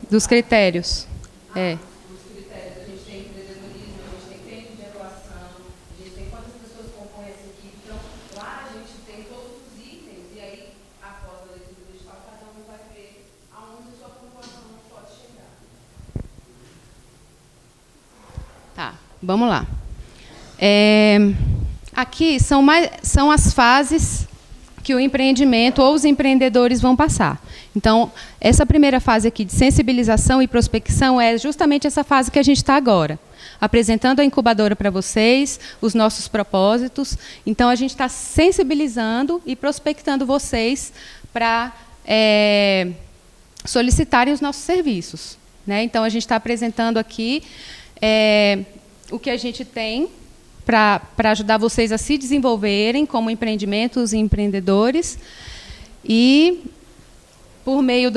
Dos critérios. É. Os critérios, a gente tem empreendedorismo, a gente tem tempo de atuação, a gente tem quantas pessoas compõem essa equipe. Então, lá a gente tem todos os itens, e aí, após a leitura do edital, cada um vai ver aonde a sua pontuação pode chegar. Tá, vamos lá. Aqui são as fases que o empreendimento ou os empreendedores vão passar. Então, essa primeira fase aqui de sensibilização e prospecção é justamente essa fase que a gente está agora, apresentando a incubadora para vocês, os nossos propósitos. Então, a gente está sensibilizando e prospectando vocês para solicitarem os nossos serviços, né? Então, a gente está apresentando aqui o que a gente tem para ajudar vocês a se desenvolverem como empreendimentos e empreendedores. E, por meio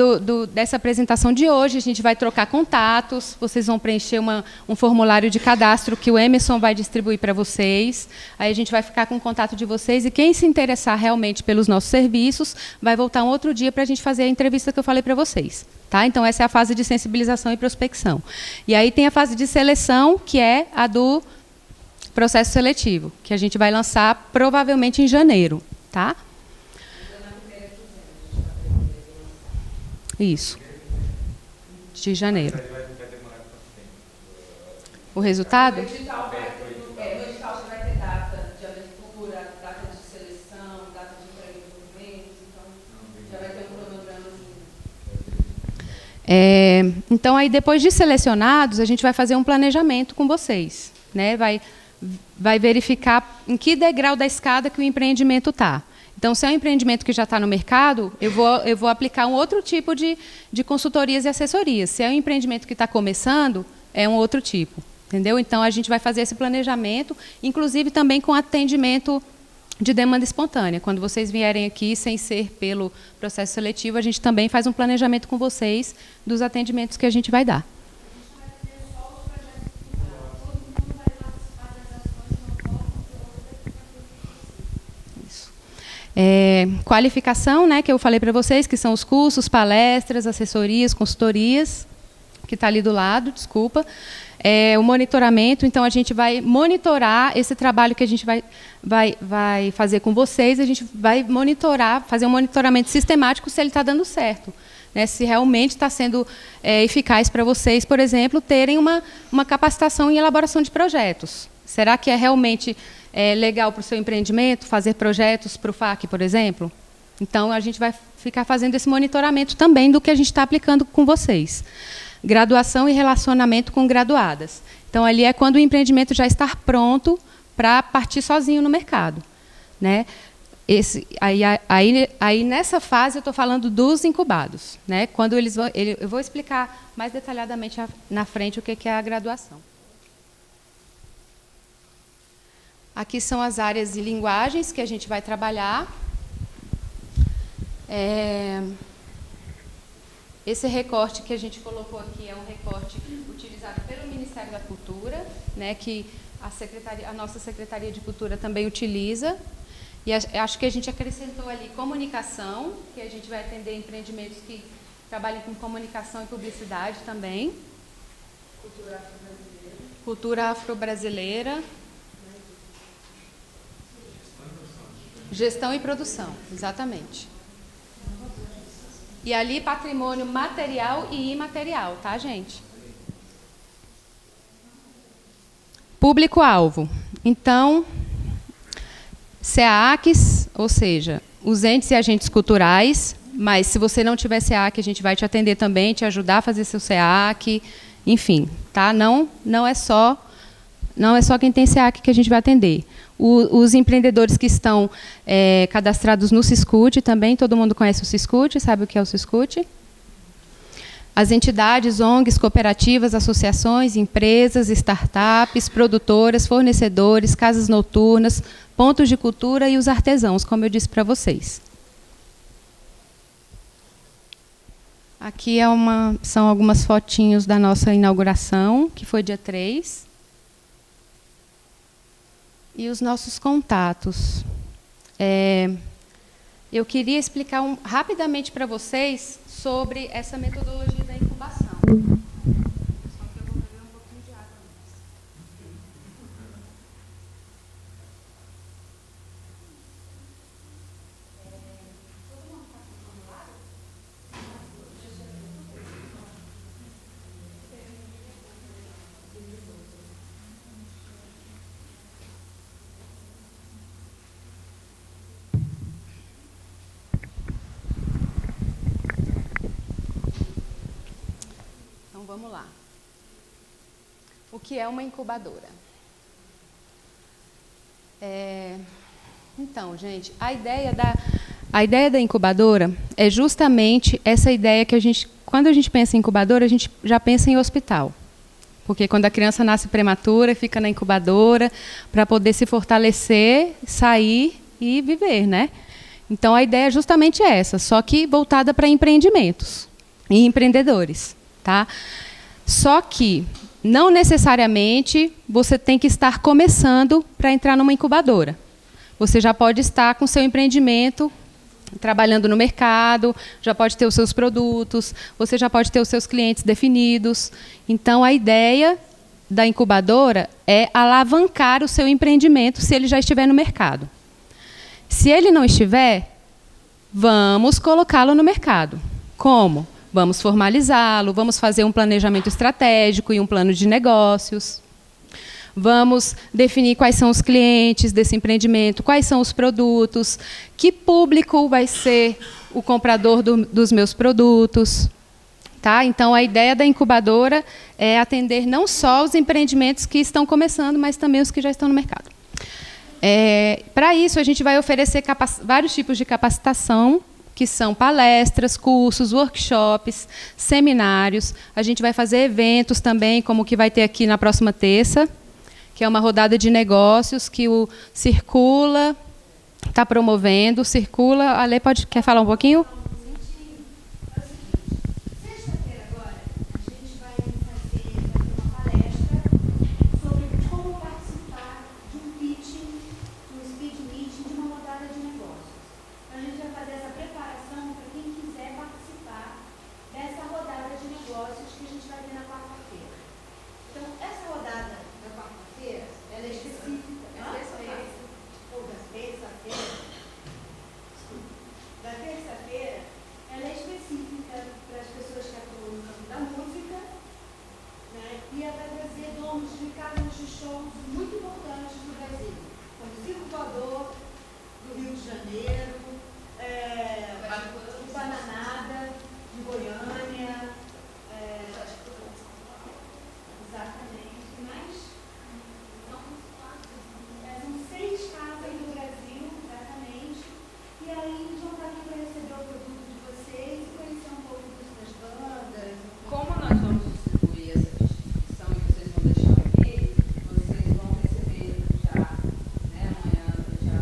dessa apresentação de hoje, a gente vai trocar contatos, vocês vão preencher um formulário de cadastro que o Emerson vai distribuir para vocês. Aí a gente vai ficar com o contato de vocês e quem se interessar realmente pelos nossos serviços vai voltar um outro dia para a gente fazer a entrevista que eu falei para vocês. Tá? Então, essa é a fase de sensibilização e prospecção. E aí tem a fase de seleção, que é a do processo seletivo, que a gente vai lançar provavelmente em janeiro. Tá? Isso. De janeiro. O resultado? No edital já vai ter data de abertura, data de seleção, data de entrega de documentos, então já vai ter um cronogramazinho. Então, aí, depois de selecionados, a gente vai fazer um planejamento com vocês, né? Vai verificar em que degrau da escada que o empreendimento está. Então, se é um empreendimento que já está no mercado, eu vou aplicar um outro tipo de consultorias e assessorias. Se é um empreendimento que está começando, é um outro tipo. Entendeu? Então, a gente vai fazer esse planejamento, inclusive também com atendimento de demanda espontânea. Quando vocês vierem aqui, sem ser pelo processo seletivo, a gente também faz um planejamento com vocês dos atendimentos que a gente vai dar. Qualificação, né, que eu falei para vocês, que são os cursos, palestras, assessorias, consultorias, que está ali do lado, desculpa. O monitoramento, então a gente vai monitorar esse trabalho que a gente vai fazer com vocês, a gente vai monitorar, fazer um monitoramento sistemático se ele está dando certo. Né, se realmente está sendo eficaz para vocês, por exemplo, terem uma capacitação em elaboração de projetos. Será que é realmente legal para o seu empreendimento fazer projetos para o FAC, por exemplo? Então, a gente vai ficar fazendo esse monitoramento também do que a gente está aplicando com vocês. Graduação e relacionamento com graduadas. Então, ali é quando o empreendimento já está pronto para partir sozinho no mercado. Né? Aí, nessa fase, eu estou falando dos incubados. Né? Quando eu vou explicar mais detalhadamente na frente o que é a graduação. Aqui são as áreas de linguagens que a gente vai trabalhar. Esse recorte que a gente colocou aqui é um recorte utilizado pelo Ministério da Cultura, né, que a nossa Secretaria de Cultura também utiliza. E acho que a gente acrescentou ali comunicação, que a gente vai atender empreendimentos que trabalham com comunicação e publicidade também. Cultura afro-brasileira. Gestão e produção, exatamente. E ali patrimônio material e imaterial, tá, gente? Público-alvo. Então, SEACs, ou seja, os entes e agentes culturais, mas se você não tiver SEAC, a gente vai te atender também, te ajudar a fazer seu SEAC, enfim, tá? Não é só quem tem SEAC que a gente vai atender. Os empreendedores que estão cadastrados no Siscute também, todo mundo conhece o Siscute, sabe o que é o Siscute? As entidades, ONGs, cooperativas, associações, empresas, startups, produtoras, fornecedores, casas noturnas, pontos de cultura e os artesãos, como eu disse para vocês. Aqui são algumas fotinhos da nossa inauguração, que foi dia 3. E os nossos contatos. Eu queria explicar rapidamente para vocês sobre essa metodologia da incubação. Então, vamos lá. O que é uma incubadora? Então, gente, a ideia da incubadora é justamente essa ideia que quando a gente pensa em incubadora, a gente já pensa em hospital. Porque quando a criança nasce prematura, fica na incubadora para poder se fortalecer, sair e viver, né? Então, a ideia é justamente essa, só que voltada para empreendimentos e empreendedores, tá? Só que não necessariamente você tem que estar começando para entrar numa incubadora. Você já pode estar com seu empreendimento, trabalhando no mercado, já pode ter os seus produtos, você já pode ter os seus clientes definidos. Então, a ideia da incubadora é alavancar o seu empreendimento se ele já estiver no mercado. Se ele não estiver, vamos colocá-lo no mercado. Como? Vamos formalizá-lo, vamos fazer um planejamento estratégico e um plano de negócios. Vamos definir quais são os clientes desse empreendimento, quais são os produtos, que público vai ser o comprador dos meus produtos. Tá? Então, a ideia da incubadora é atender não só os empreendimentos que estão começando, mas também os que já estão no mercado. Para isso, a gente vai oferecer vários tipos de capacitação, que são palestras, cursos, workshops, seminários. A gente vai fazer eventos também, como o que vai ter aqui na próxima terça, que é uma rodada de negócios que o Circula está promovendo. Circula, a Ale quer falar um pouquinho? Sexta-feira agora, a gente vai fazer uma palestra sobre como participar de um pitching, um speed meeting, de uma rodada de negócios. A gente vai fazer essa preparação para quem quiser participar dessa rodada de negócios que a gente vai ter na quarta-feira. Então, essa rodada da quarta-feira, ela é específica. Ou da terça-feira. Da terça-feira, ela é específica para as pessoas que atuam no campo da música, né? E ela vai trazer donos de casas de shows muito importantes no Brasil, como Circo Voador, do Rio de Janeiro, o Bananada, de Goiânia, exatamente, mas são 6 casas do Brasil, exatamente, e aí eles vão estar aqui para receber o produto de vocês e conhecer um pouco das bandas. Como nós vamos distribuir essa distribuição e vocês vão deixar o e-mail, vocês vão receber já, né, amanhã, já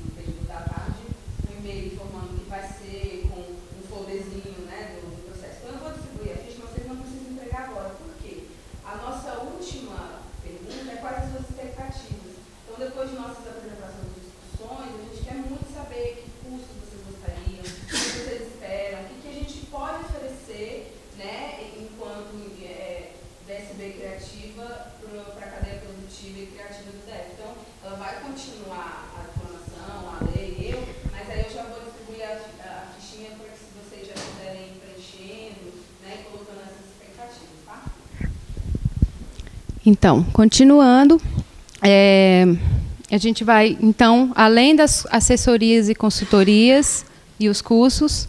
no período da tarde, um e-mail informando que vai ser com um folderzinho, né, do processo. Então, eu vou distribuir a ficha, mas vocês não precisam entregar agora. Por quê? A nossa última pergunta é quais as suas expectativas. Então, depois de nossas apresentações e discussões, a gente quer muito saber que custo vocês gostariam, o que vocês esperam, o que a gente pode oferecer, né, enquanto DSB Criativa para a cadeia produtiva e criativa do DF. Então, ela vai continuar a explanação, a lei e eu, mas aí eu já vou distribuir a fichinha para que vocês já estiverem preenchendo, né, e colocando essas expectativas, tá? Então, continuando, a gente vai, então, além das assessorias e consultorias e os cursos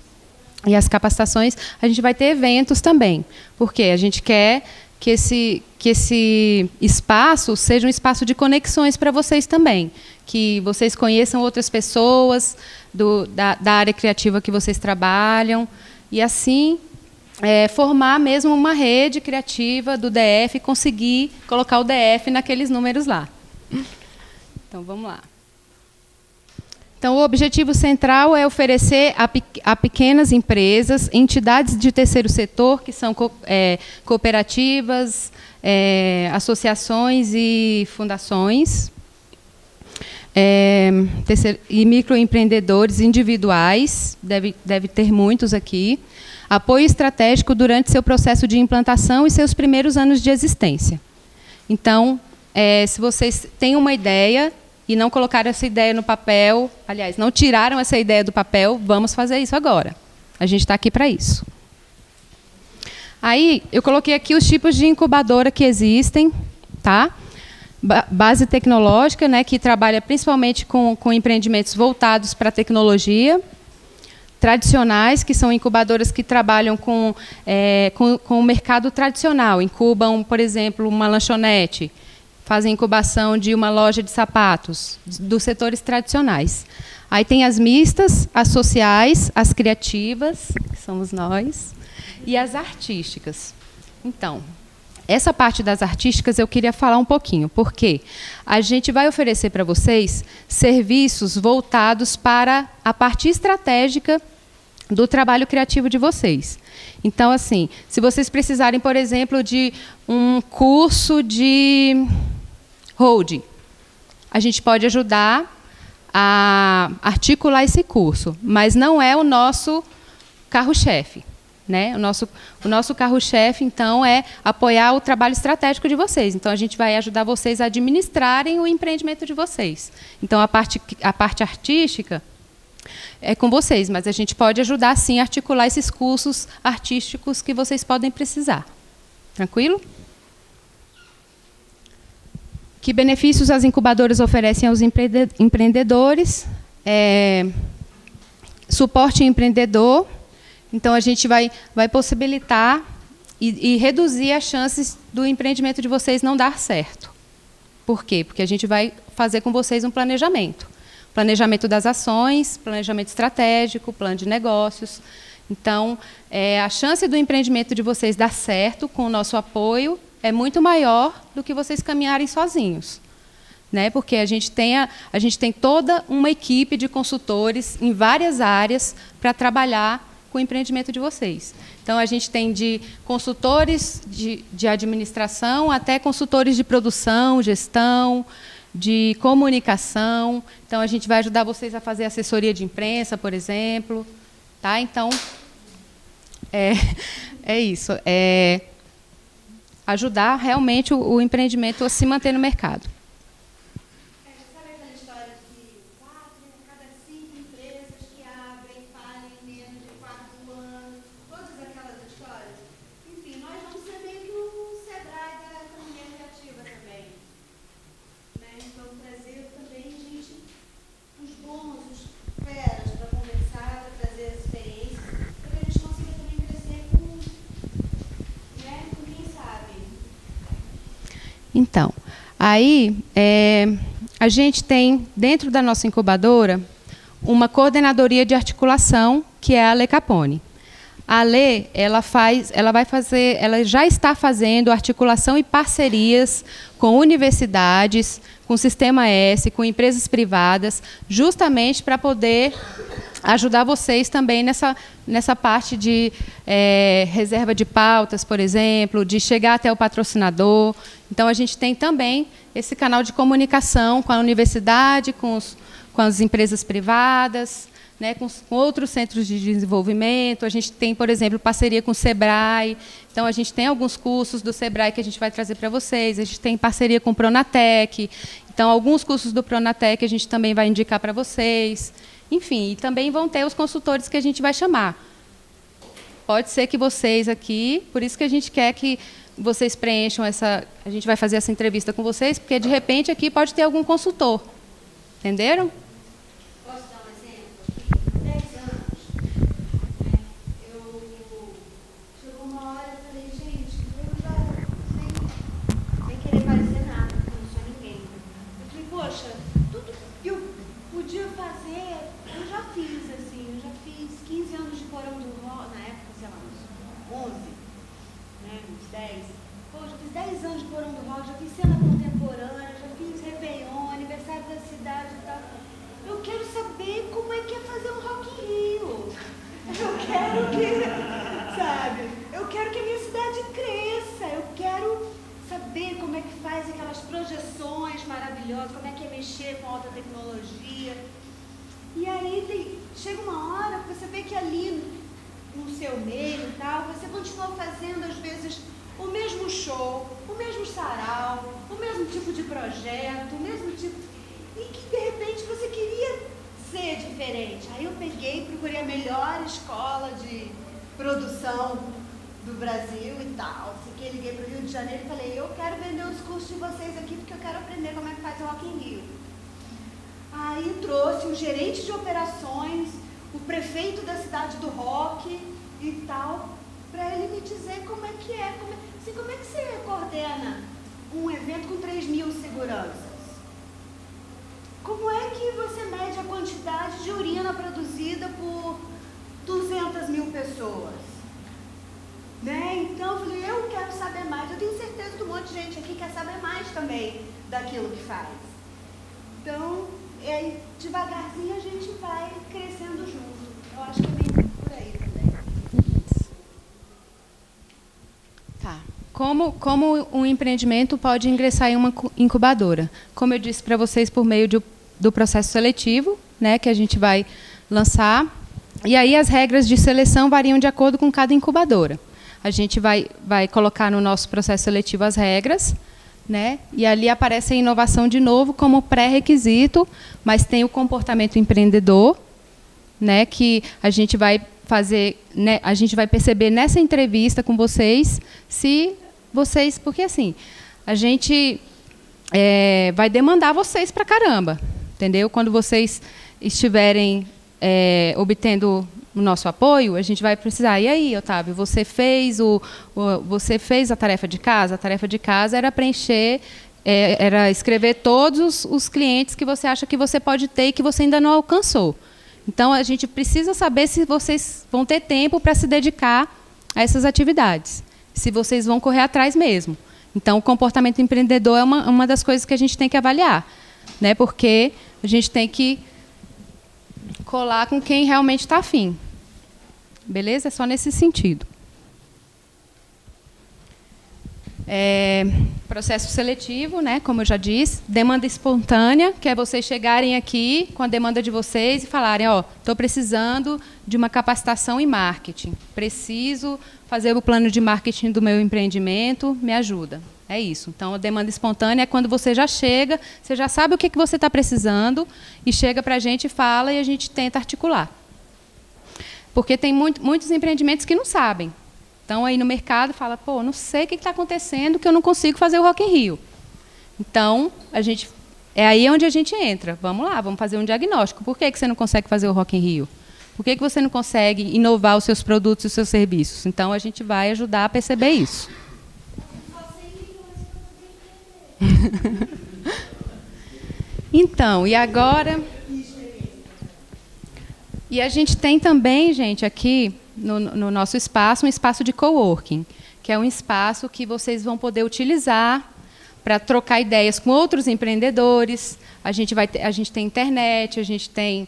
e as capacitações, a gente vai ter eventos também, porque a gente quer que esse espaço seja um espaço de conexões para vocês também, que vocês conheçam outras pessoas da área criativa que vocês trabalham, e assim formar mesmo uma rede criativa do DF e conseguir colocar o DF naqueles números lá. Então, vamos lá. Então, o objetivo central é oferecer a pequenas empresas, entidades de terceiro setor, que são cooperativas, associações e fundações, e microempreendedores individuais, deve ter muitos aqui, apoio estratégico durante seu processo de implantação e seus primeiros anos de existência. Então, se vocês têm uma ideia e não colocaram essa ideia no papel, aliás, não tiraram essa ideia do papel, vamos fazer isso agora. A gente está aqui para isso. Aí, eu coloquei aqui os tipos de incubadora que existem, tá? Base tecnológica, né, que trabalha principalmente com empreendimentos voltados para a tecnologia. Tradicionais, que são incubadoras que trabalham com o mercado tradicional. Incubam, por exemplo, uma lanchonete, fazem incubação de uma loja de sapatos, dos setores tradicionais. Aí tem as mistas, as sociais, as criativas, que somos nós, e as artísticas. Então, essa parte das artísticas eu queria falar um pouquinho, porque a gente vai oferecer para vocês serviços voltados para a parte estratégica do trabalho criativo de vocês. Então, assim, se vocês precisarem, por exemplo, de um curso de holding, a gente pode ajudar a articular esse curso, mas não é o nosso carro-chefe. Né? O nosso carro-chefe, então, é apoiar o trabalho estratégico de vocês. Então, a gente vai ajudar vocês a administrarem o empreendimento de vocês. Então, a parte artística é com vocês, mas a gente pode ajudar, sim, a articular esses cursos artísticos que vocês podem precisar. Tranquilo? Que benefícios as incubadoras oferecem aos empreendedores? Suporte empreendedor. Então, a gente vai possibilitar e reduzir as chances do empreendimento de vocês não dar certo. Por quê? Porque a gente vai fazer com vocês um planejamento. Planejamento das ações, planejamento estratégico, plano de negócios. Então, a chance do empreendimento de vocês dar certo com o nosso apoio é muito maior do que vocês caminharem sozinhos. Né? Porque a gente tem toda uma equipe de consultores em várias áreas para trabalhar com o empreendimento de vocês. Então, a gente tem de consultores de administração até consultores de produção, gestão, de comunicação. Então, a gente vai ajudar vocês a fazer assessoria de imprensa, por exemplo. Tá? Então, é isso. Ajudar realmente o empreendimento a se manter no mercado. Sabe aquela história de 4 a cada 5 empresas que abrem, falem em menos de 4 anos, todas aquelas histórias? Enfim, nós vamos ser meio que o Sebrae da economia criativa também. Né? Vamos trazer também gente, os bons, os feras, para conversar, para trazer as experiências, para que a gente consiga também crescer com quem sabe. Então, aí a gente tem, dentro da nossa incubadora, uma coordenadoria de articulação, que é a Ale Capone. A Ale, ela já está fazendo articulação e parcerias com universidades, com o Sistema S, com empresas privadas, justamente para poder ajudar vocês também nessa parte de reserva de pautas, por exemplo, de chegar até o patrocinador. Então, a gente tem também esse canal de comunicação com a universidade, com as empresas privadas, né, com outros centros de desenvolvimento. A gente tem, por exemplo, parceria com o Sebrae. Então, a gente tem alguns cursos do Sebrae que a gente vai trazer para vocês. A gente tem parceria com o Pronatec. Então, alguns cursos do Pronatec a gente também vai indicar para vocês. Enfim, e também vão ter os consultores que a gente vai chamar. Pode ser que vocês aqui, por isso que a gente quer que vocês preencham a gente vai fazer essa entrevista com vocês, porque, de repente, aqui pode ter algum consultor. Entenderam? Posso dar um exemplo? Há 10 anos, chegou uma hora e falei, gente, eu já sem querer parecer nada, porque eu não sou ninguém. Eu falei, poxa, tudo que eu podia fazer, eu já fiz, assim, eu já fiz 15 anos de Porão do Rock, na época, sei lá, uns 11, né, uns 10. Pô, já fiz 10 anos de Porão do Rock, já fiz cena contemporânea, já fiz Réveillon, aniversário da cidade e tal. Eu quero saber como é que é fazer um Rock in Rio. Eu quero que a minha cidade cresça. Eu quero saber como é que faz aquelas projeções maravilhosas, como é que é mexer com alta tecnologia. E aí chega uma hora que você vê que ali, no seu meio e tal, você continuou fazendo, às vezes, o mesmo show, o mesmo sarau, o mesmo tipo de projeto, o mesmo tipo... E que, de repente, você queria ser diferente. Aí eu peguei, procurei a melhor escola de produção do Brasil e tal. Fiquei, liguei para o Rio de Janeiro e falei, eu quero vender os cursos de vocês aqui porque eu quero aprender como é que faz o Rock in Rio. Aí trouxe o gerente de operações, o prefeito da cidade do rock e tal, para ele me dizer como é que é, como é que você coordena um evento com 3.000 seguranças? Como é que você mede a quantidade de urina produzida por 200.000 pessoas? Né? Então eu falei, eu quero saber mais. Eu tenho certeza que um monte de gente aqui quer saber mais também daquilo que faz. Então, devagarzinho a gente vai crescendo junto. Eu acho que é bem por aí também. Tá. Como um empreendimento pode ingressar em uma incubadora? Como eu disse para vocês, por meio do processo seletivo, né, que a gente vai lançar. E aí as regras de seleção variam de acordo com cada incubadora. A gente vai colocar no nosso processo seletivo as regras, né, e ali aparece a inovação de novo como pré-requisito, mas tem o comportamento empreendedor, né, que a gente vai fazer, né, a gente vai perceber nessa entrevista com vocês se vocês, porque assim, a gente vai demandar vocês pra caramba, entendeu? Quando vocês estiverem obtendo o nosso apoio, a gente vai precisar. E aí, Otávio, você fez a tarefa de casa? A tarefa de casa era preencher, era escrever todos os clientes que você acha que você pode ter e que você ainda não alcançou. Então, a gente precisa saber se vocês vão ter tempo para se dedicar a essas atividades, se vocês vão correr atrás mesmo. Então, o comportamento empreendedor é uma das coisas que a gente tem que avaliar, né? Porque a gente tem que colar com quem realmente está afim. Beleza? É só nesse sentido. Processo seletivo, né, como eu já disse, demanda espontânea, que é vocês chegarem aqui com a demanda de vocês e falarem, estou precisando de uma capacitação em marketing, preciso fazer o plano de marketing do meu empreendimento, me ajuda. É isso. Então, a demanda espontânea é quando você já chega, você já sabe o que você está precisando e chega para a gente e fala e a gente tenta articular. Porque tem muitos empreendimentos que não sabem. Então, aí no mercado, fala, não sei o que está acontecendo, que eu não consigo fazer o Rock in Rio. Então, é aí onde a gente entra. Vamos lá, vamos fazer um diagnóstico. Por que você não consegue fazer o Rock in Rio? Por que você não consegue inovar os seus produtos e os seus serviços? Então, a gente vai ajudar a perceber isso. Então, e agora... E a gente tem também, gente, aqui... No nosso espaço, um espaço de coworking, que é um espaço que vocês vão poder utilizar para trocar ideias com outros empreendedores. A gente tem internet, a gente tem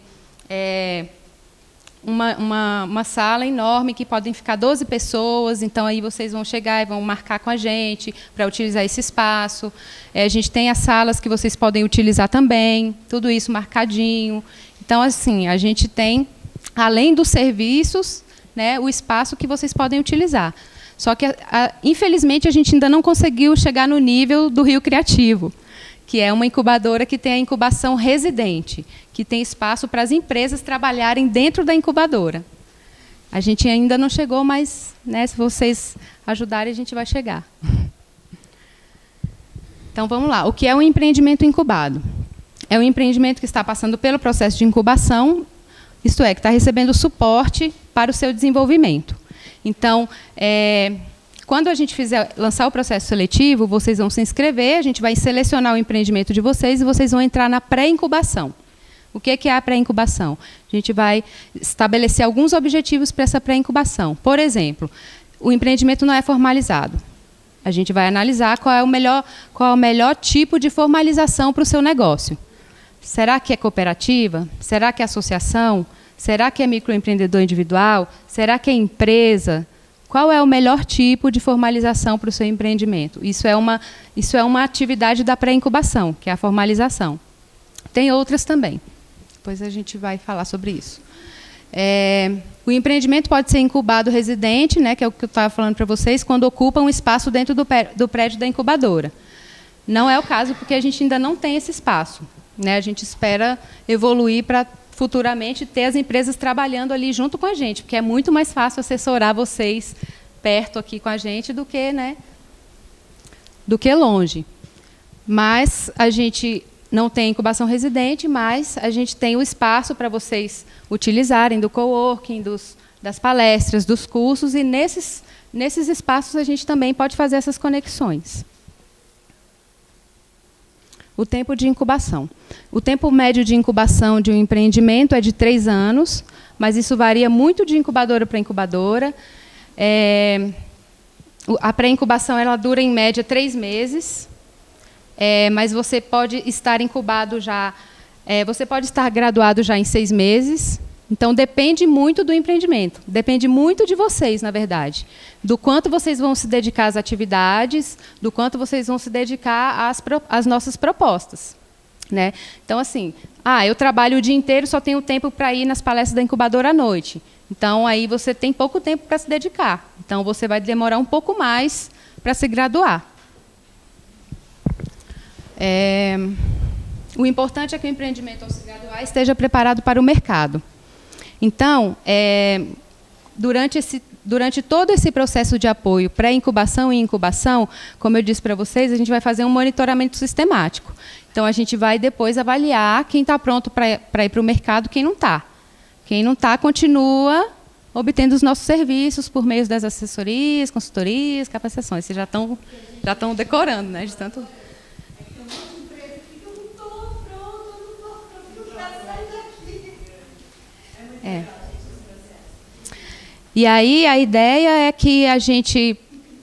uma sala enorme que podem ficar 12 pessoas, então aí vocês vão chegar e vão marcar com a gente para utilizar esse espaço. A gente tem as salas que vocês podem utilizar também, tudo isso marcadinho. Então, assim, a gente tem, além dos serviços, né, o espaço que vocês podem utilizar. Só que, infelizmente, a gente ainda não conseguiu chegar no nível do Rio Criativo, que é uma incubadora que tem a incubação residente, que tem espaço para as empresas trabalharem dentro da incubadora. A gente ainda não chegou, mas, né, se vocês ajudarem, a gente vai chegar. Então, vamos lá. O que é um empreendimento incubado? É um empreendimento que está passando pelo processo de incubação, isto é, que está recebendo suporte para o seu desenvolvimento. Então, quando a gente lançar o processo seletivo, vocês vão se inscrever, a gente vai selecionar o empreendimento de vocês e vocês vão entrar na pré-incubação. O que é a pré-incubação? A gente vai estabelecer alguns objetivos para essa pré-incubação. Por exemplo, o empreendimento não é formalizado. A gente vai analisar qual é o melhor tipo de formalização para o seu negócio. Será que é cooperativa? Será que é associação? Será que é microempreendedor individual? Será que é empresa? Qual é o melhor tipo de formalização para o seu empreendimento? Isso é uma atividade da pré-incubação, que é a formalização. Tem outras também. Depois a gente vai falar sobre isso. O empreendimento pode ser incubado residente, né, que é o que eu estava falando para vocês, quando ocupa um espaço dentro do prédio da incubadora. Não é o caso, porque a gente ainda não tem esse espaço, né? A gente espera evoluir para futuramente ter as empresas trabalhando ali junto com a gente, porque é muito mais fácil assessorar vocês perto aqui com a gente do que, né, do que longe. Mas a gente não tem incubação residente, mas a gente tem o espaço para vocês utilizarem do coworking, das palestras, dos cursos, e nesses espaços a gente também pode fazer essas conexões. O tempo de incubação. O tempo médio de incubação de um empreendimento é de 3 anos, mas isso varia muito de incubadora para incubadora. A pré-incubação ela dura, em média, 3 meses, mas você pode estar incubado já, você pode estar graduado já em 6 meses. Então, depende muito do empreendimento, depende muito de vocês, na verdade, do quanto vocês vão se dedicar às atividades, do quanto vocês vão se dedicar às nossas propostas, né? Então, assim, eu trabalho o dia inteiro, só tenho tempo para ir nas palestras da incubadora à noite. Então, aí você tem pouco tempo para se dedicar. Então, você vai demorar um pouco mais para se graduar. O importante é que o empreendimento, ao se graduar, esteja preparado para o mercado. Então, durante todo esse processo de apoio, pré-incubação e incubação, como eu disse para vocês, a gente vai fazer um monitoramento sistemático. Então, a gente vai depois avaliar quem está pronto para ir para o mercado, quem não está. Quem não está, continua obtendo os nossos serviços por meio das assessorias, consultorias, capacitações. Vocês já estão decorando, né? De tanto... E aí a ideia é que a gente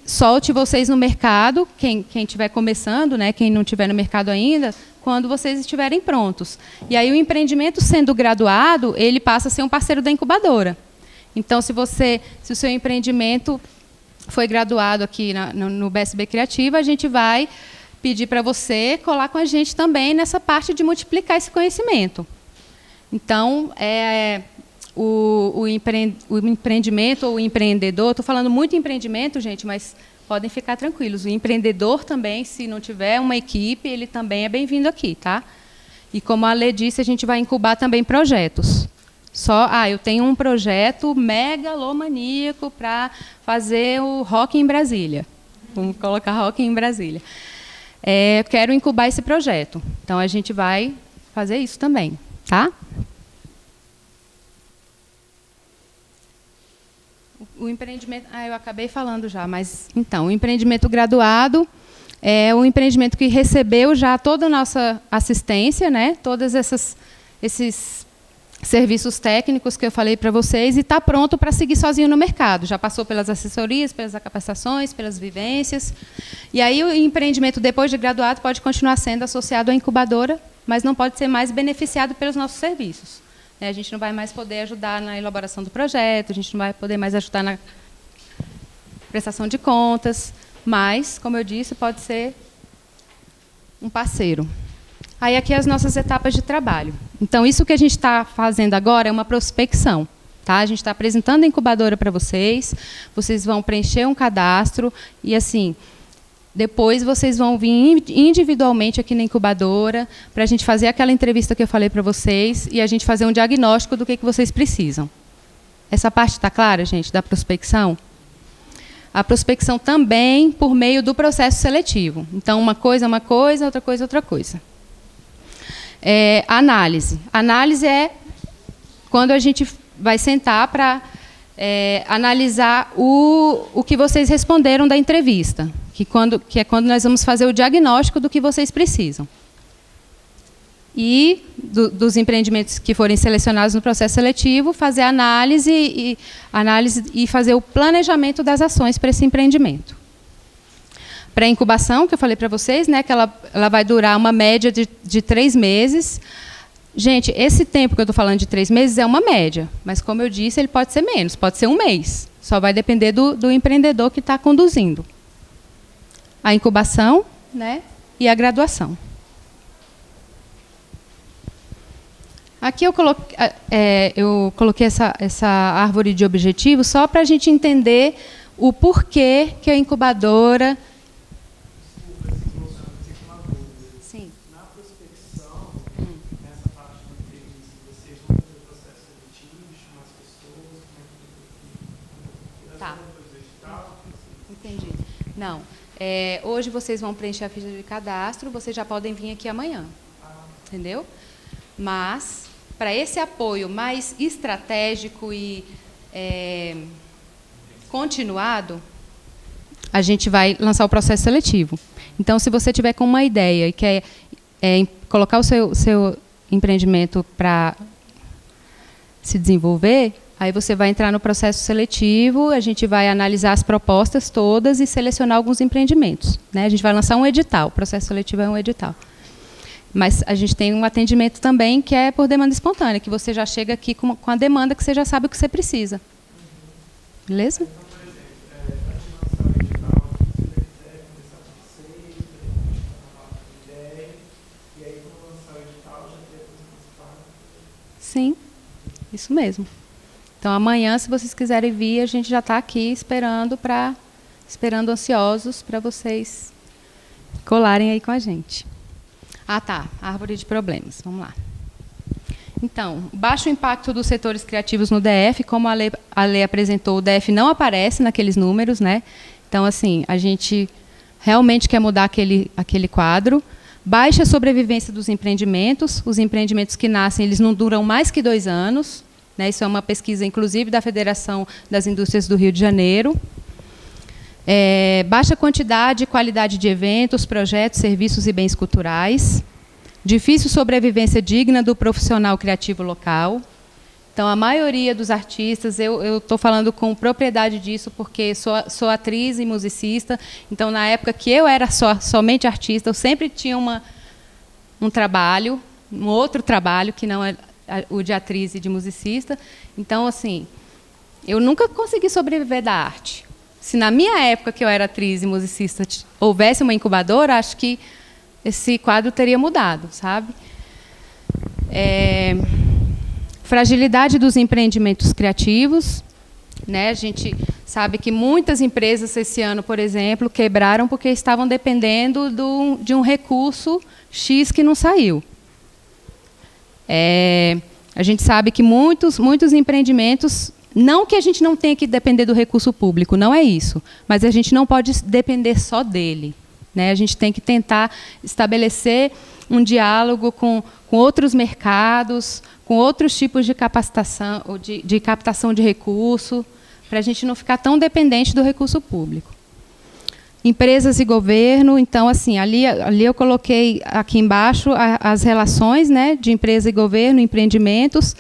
solte vocês no mercado, quem estiver começando, né, quem não estiver no mercado ainda, quando vocês estiverem prontos. E aí o empreendimento, sendo graduado, ele passa a ser um parceiro da incubadora. Então, se o seu empreendimento foi graduado aqui no BSB Criativa, a gente vai pedir para você colar com a gente também nessa parte de multiplicar esse conhecimento. Então, o empreendimento ou o empreendedor, estou falando muito empreendimento, gente, mas podem ficar tranquilos. O empreendedor também, se não tiver uma equipe, ele também é bem-vindo aqui, tá? E como a Lê disse, a gente vai incubar também projetos. Eu tenho um projeto megalomaníaco para fazer o Rock em Brasília. Vamos colocar Rock em Brasília. Eu quero incubar esse projeto. Então, a gente vai fazer isso também, tá? O empreendimento, eu acabei falando já, mas então, o empreendimento graduado é um empreendimento que recebeu já toda a nossa assistência, né? Todos esses serviços técnicos que eu falei para vocês, e está pronto para seguir sozinho no mercado. Já passou pelas assessorias, pelas capacitações, pelas vivências. E aí o empreendimento, depois de graduado, pode continuar sendo associado à incubadora, mas não pode ser mais beneficiado pelos nossos serviços. A gente não vai mais poder ajudar na elaboração do projeto, a gente não vai poder mais ajudar na prestação de contas, mas, como eu disse, pode ser um parceiro. Aí, aqui, as nossas etapas de trabalho. Então, isso que a gente está fazendo agora é uma prospecção. Tá? A gente está apresentando a incubadora para vocês, vocês vão preencher um cadastro, e, assim, depois vocês vão vir individualmente aqui na incubadora para a gente fazer aquela entrevista que eu falei para vocês e a gente fazer um diagnóstico do que vocês precisam. Essa parte está clara, gente, da prospecção? A prospecção também por meio do processo seletivo. Então, uma coisa, outra coisa, outra coisa. Análise. Análise é quando a gente vai sentar para analisar o que vocês responderam da entrevista, que é quando nós vamos fazer o diagnóstico do que vocês precisam. E dos empreendimentos que forem selecionados no processo seletivo, fazer análise e fazer o planejamento das ações para esse empreendimento. Pré-incubação, que eu falei para vocês, né, que ela vai durar uma média de 3 meses. Gente, esse tempo que eu estou falando de 3 meses é uma média, mas, como eu disse, ele pode ser menos, pode ser 1 mês. Só vai depender do empreendedor que está conduzindo. A incubação, né, e a graduação. Aqui eu coloquei essa árvore de objetivos só para a gente entender o porquê que a incubadora... Sim. Na prospecção, nessa parte do entrevista, vocês vão fazer o processo seletivo, chamar as pessoas, Tá. edital? Entendi. Não. Hoje vocês vão preencher a ficha de cadastro, vocês já podem vir aqui amanhã. Entendeu? Mas, para esse apoio mais estratégico e continuado, a gente vai lançar o processo seletivo. Então, se você tiver com uma ideia e quer colocar o seu empreendimento para se desenvolver, aí você vai entrar no processo seletivo, a gente vai analisar as propostas todas e selecionar alguns empreendimentos, né? A gente vai lançar um edital, o processo seletivo é um edital. Mas a gente tem um atendimento também que é por demanda espontânea, que você já chega aqui com a demanda que você já sabe o que você precisa. Beleza? Então, por exemplo, antes de lançar o edital, se você quiser conversar com vocês, falar uma ideia, e aí quando lançar o edital, já ter participado. Sim, isso mesmo. Então, amanhã, se vocês quiserem vir, a gente já está aqui esperando ansiosos para vocês colarem aí com a gente. Ah, tá. Árvore de problemas. Vamos lá. Então, baixo impacto dos setores criativos no DF, como a lei apresentou, o DF não aparece naqueles números, né? Então, assim, a gente realmente quer mudar aquele quadro. Baixa sobrevivência dos empreendimentos. Os empreendimentos que nascem, eles não duram mais que 2 anos. Né? Isso é uma pesquisa, inclusive, da Federação das Indústrias do Rio de Janeiro. Baixa quantidade e qualidade de eventos, projetos, serviços e bens culturais. Difícil sobrevivência digna do profissional criativo local. Então, a maioria dos artistas, eu estou falando com propriedade disso, porque sou atriz e musicista. Então, na época que eu era somente artista, eu sempre tinha um trabalho, um outro trabalho, que não é o de atriz e de musicista. Então, assim, eu nunca consegui sobreviver da arte. Se na minha época, que eu era atriz e musicista, houvesse uma incubadora, acho que esse quadro teria mudado, sabe? Fragilidade dos empreendimentos criativos. Né? A gente sabe que muitas empresas, esse ano, por exemplo, quebraram porque estavam dependendo de um recurso X que não saiu. A gente sabe que muitos empreendimentos... Não que a gente não tenha que depender do recurso público, não é isso. Mas a gente não pode depender só dele. Né? A gente tem que tentar estabelecer um diálogo com outros mercados, com outros tipos de capacitação, ou de captação de recurso, para a gente não ficar tão dependente do recurso público. Empresas e governo, então, assim, ali eu coloquei aqui embaixo as relações, né, de empresa e governo, empreendimentos.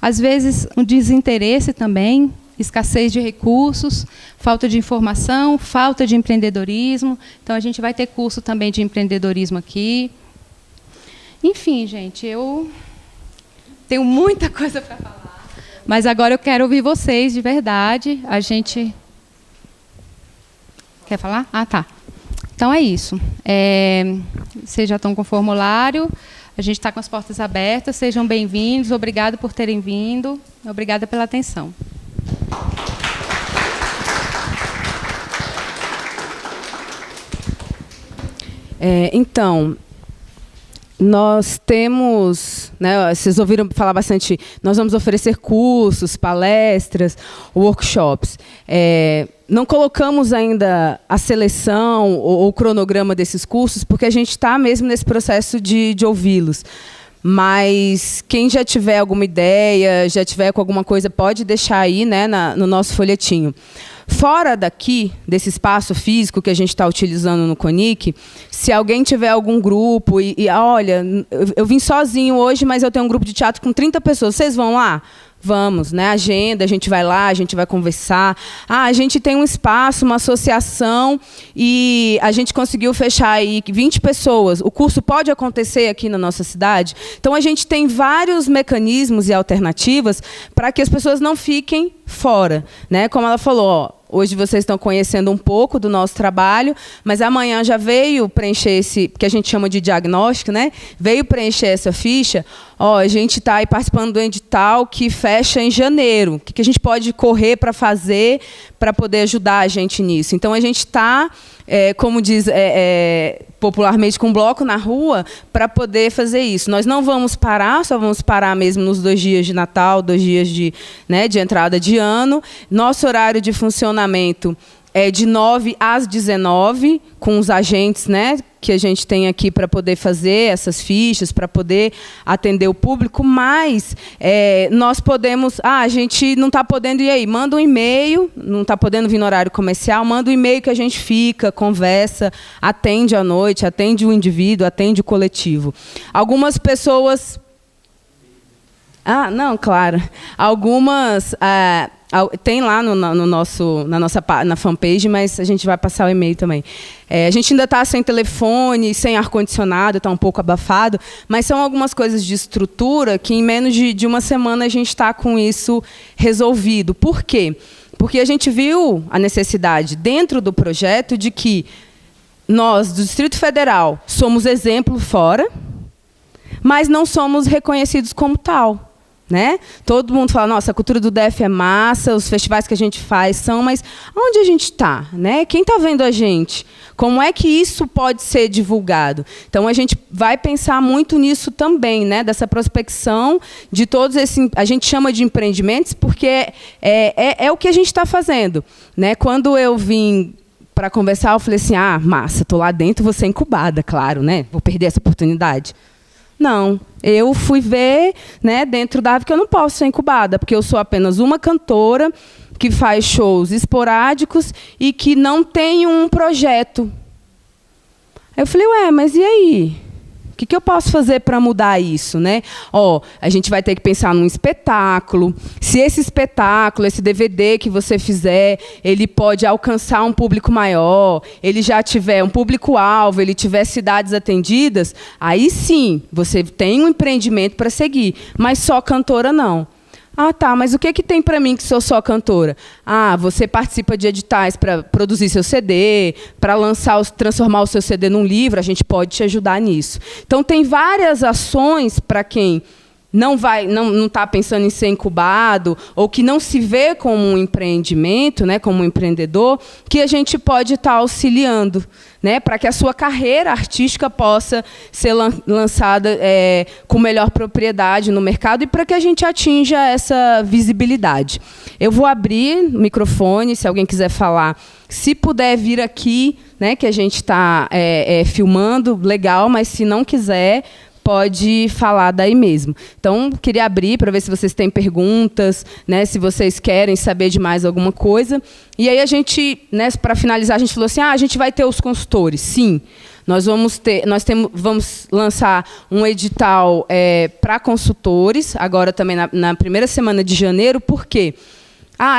Às vezes, um desinteresse também, escassez de recursos, falta de informação, falta de empreendedorismo. Então, a gente vai ter curso também de empreendedorismo aqui. Enfim, gente, eu tenho muita coisa para falar, mas agora eu quero ouvir vocês, de verdade. A gente... Quer falar? Ah, tá. Então, é isso. Vocês já estão com o formulário. A gente está com as portas abertas, sejam bem-vindos, obrigado por terem vindo, obrigada pela atenção. Então, nós temos, né, vocês ouviram falar bastante, nós vamos oferecer cursos, palestras, workshops. Não colocamos ainda a seleção ou o cronograma desses cursos, porque a gente está mesmo nesse processo de ouvi-los. Mas quem já tiver alguma ideia, já tiver com alguma coisa, pode deixar aí, né, no nosso folhetinho. Fora daqui, desse espaço físico que a gente está utilizando no CONIC, se alguém tiver algum grupo olha, eu vim sozinho hoje, mas eu tenho um grupo de teatro com 30 pessoas, vocês vão lá? Vamos, né? Agenda, a gente vai lá, a gente vai conversar. A gente tem um espaço, uma associação, e a gente conseguiu fechar aí 20 pessoas. O curso pode acontecer aqui na nossa cidade? Então, a gente tem vários mecanismos e alternativas para que as pessoas não fiquem fora. Né? Como ela falou, hoje vocês estão conhecendo um pouco do nosso trabalho, mas amanhã já veio preencher esse, que a gente chama de diagnóstico, né? Veio preencher essa ficha. Ó, a gente está aí participando do edital que fecha em janeiro. O que a gente pode correr para fazer para poder ajudar a gente nisso? Então, a gente está, como diz popularmente, com um bloco na rua para poder fazer isso. Nós não vamos parar, só vamos parar mesmo nos 2 dias de Natal, 2 dias de entrada de ano. Nosso horário de funcionamento é de 9 às 19, com os agentes, né, que a gente tem aqui para poder fazer essas fichas, para poder atender o público, mas nós podemos... a gente não está podendo ir aí, manda um e-mail, não está podendo vir no horário comercial, manda um e-mail que a gente fica, conversa, atende à noite, atende o indivíduo, atende o coletivo. Algumas pessoas... não, claro. Algumas... tem lá na fanpage, mas a gente vai passar o e-mail também. A gente ainda está sem telefone, sem ar-condicionado, está um pouco abafado, mas são algumas coisas de estrutura que em menos de uma semana a gente está com isso resolvido. Por quê? Porque a gente viu a necessidade dentro do projeto de que nós, do Distrito Federal, somos exemplo fora, mas não somos reconhecidos como tal. Né? Todo mundo fala, nossa, a cultura do DF é massa, os festivais que a gente faz são, mas onde a gente está? Né? Quem está vendo a gente? Como é que isso pode ser divulgado? Então, a gente vai pensar muito nisso também, né? Dessa prospecção de todos esses... A gente chama de empreendimentos porque é o que a gente está fazendo. Né? Quando eu vim para conversar, eu falei assim, massa, estou lá dentro, vou ser incubada, claro, né? Vou perder essa oportunidade. Não, eu fui ver, né, dentro da AVE que eu não posso ser incubada, porque eu sou apenas uma cantora que faz shows esporádicos e que não tem um projeto. Aí eu falei, mas e aí? O que eu posso fazer para mudar isso? Né? A gente vai ter que pensar num espetáculo. Se esse espetáculo, esse DVD que você fizer, ele pode alcançar um público maior, ele já tiver um público-alvo, ele tiver cidades atendidas, aí sim, você tem um empreendimento para seguir. Mas só cantora, não. Tá, mas o que tem para mim que sou só cantora? Você participa de editais para produzir seu CD, para transformar o seu CD num livro, a gente pode te ajudar nisso. Então, tem várias ações para quem não está pensando em ser incubado ou que não se vê como um empreendimento, né, como um empreendedor, que a gente pode estar auxiliando, né, para que a sua carreira artística possa ser lançada com melhor propriedade no mercado e para que a gente atinja essa visibilidade. Eu vou abrir o microfone, se alguém quiser falar. Se puder vir aqui, né, que a gente está filmando, legal, mas se não quiser, pode falar daí mesmo. Então, queria abrir para ver se vocês têm perguntas, né, se vocês querem saber de mais alguma coisa. E aí a gente, né, para finalizar, a gente falou assim, a gente vai ter os consultores. Sim, nós vamos lançar um edital para consultores, agora também na primeira semana de janeiro. Por quê?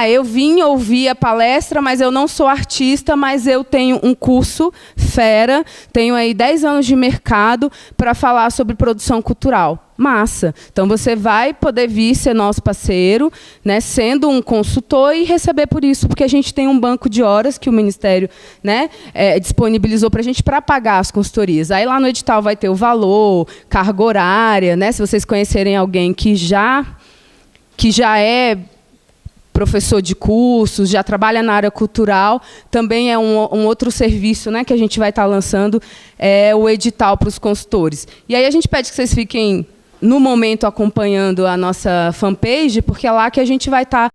Eu vim ouvir a palestra, mas eu não sou artista, mas eu tenho um curso fera, tenho aí 10 anos de mercado para falar sobre produção cultural. Massa. Então, você vai poder vir ser nosso parceiro, né, sendo um consultor e receber por isso, porque a gente tem um banco de horas que o Ministério, né, disponibilizou para a gente para pagar as consultorias. Aí, lá no edital, vai ter o valor, carga horária, né, se vocês conhecerem alguém que já é professor de cursos, já trabalha na área cultural, também é um outro serviço, né, que a gente vai estar lançando, o edital para os consultores. E aí a gente pede que vocês fiquem, no momento, acompanhando a nossa fanpage, porque é lá que a gente vai estar